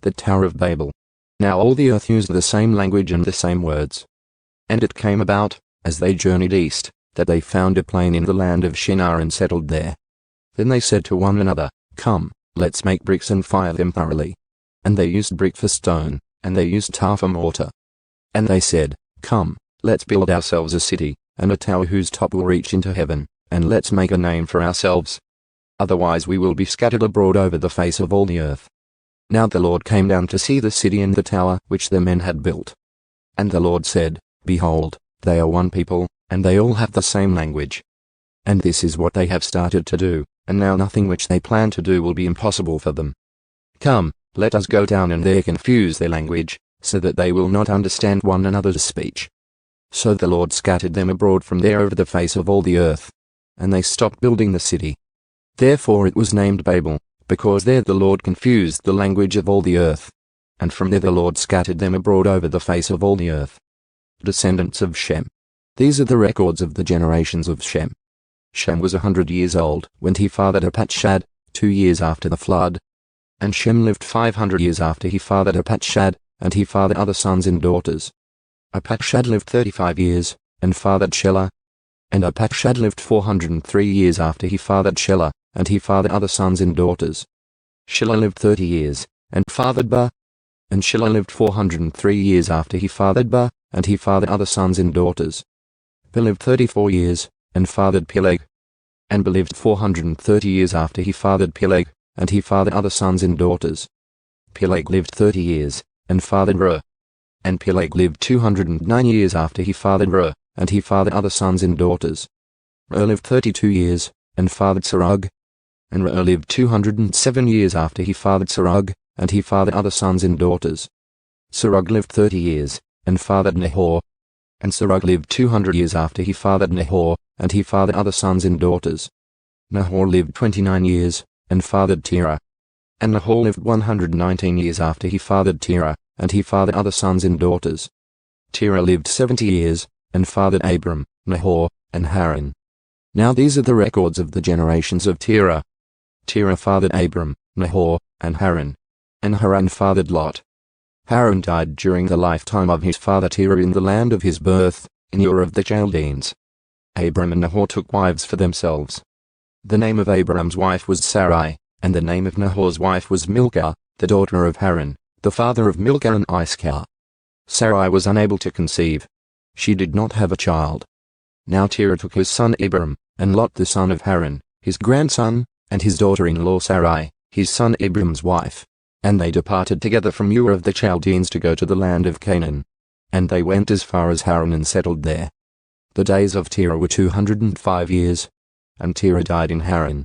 the Tower of Babel. Now all the earth used the same language and the same words. And it came about, as they journeyed east, that they found a plain in the land of Shinar and settled there. Then they said to one another, "Come, let's make bricks and fire them thoroughly." And they used brick for stone, and they used tar for mortar. And they said, "Come, let's build ourselves a city, and a tower whose top will reach into heaven, and let's make a name for ourselves. Otherwise we will be scattered abroad over the face of all the earth." Now the Lord came down to see the city and the tower which the men had built. And the Lord said, "Behold, they are one people, and they all have the same language. And this is what they have started to do, and now nothing which they plan to do will be impossible for them. Come, let us go down and there confuse their language, so that they will not understand one another's speech." So the Lord scattered them abroad from there over the face of all the earth. And they stopped building the city. Therefore it was named Babel, because there the Lord confused the language of all the earth. And from there the Lord scattered them abroad over the face of all the earth. Descendants of Shem. These are the records of the generations of Shem. Shem was 100 years old when he fathered Arpachshad, 2 years after the flood. And Shem lived 500 years after he fathered Arpachshad, and he fathered other sons and daughters. Arpachshad lived 35 years, and fathered Shelah. And Arpachshad lived 403 years after he fathered Shelah, and he fathered other sons and daughters. Shelah lived 30 years, and fathered Ba. And Shelah lived 403 years after he fathered Ba, and he fathered other sons and daughters. Ba lived 34 years, and fathered Peleg. And Ba lived 430 years after he fathered Peleg, and he fathered other sons and daughters. Peleg lived 30 years, and fathered Reu. And Peleg lived 209 years after he fathered Reu, and he fathered other sons and daughters. Reu lived 32 years, and fathered Serug. And Reu lived 207 years after he fathered Serug, and he fathered other sons and daughters. Serug lived 30 years, and fathered Nahor. And Serug lived 200 years after he fathered Nahor, and he fathered other sons and daughters. Nahor lived 29 years, and fathered Terah. And Nahor lived 119 years after he fathered Terah, and he fathered other sons and daughters. Terah lived 70 years, and fathered Abram, Nahor, and Haran. Now these are the records of the generations of Terah. Terah fathered Abram, Nahor, and Haran. And Haran fathered Lot. Haran died during the lifetime of his father Terah in the land of his birth, in Ur of the Chaldeans. Abram and Nahor took wives for themselves. The name of Abram's wife was Sarai, and the name of Nahor's wife was Milcah, the daughter of Haran, the father of Milcah and Iscah. Sarai was unable to conceive. She did not have a child. Now Terah took his son Abram, and Lot the son of Haran, his grandson, and his daughter-in-law Sarai, his son Abram's wife. And they departed together from Ur of the Chaldeans to go to the land of Canaan. And they went as far as Haran and settled there. The days of Terah were 205 years. And Terah died in Haran.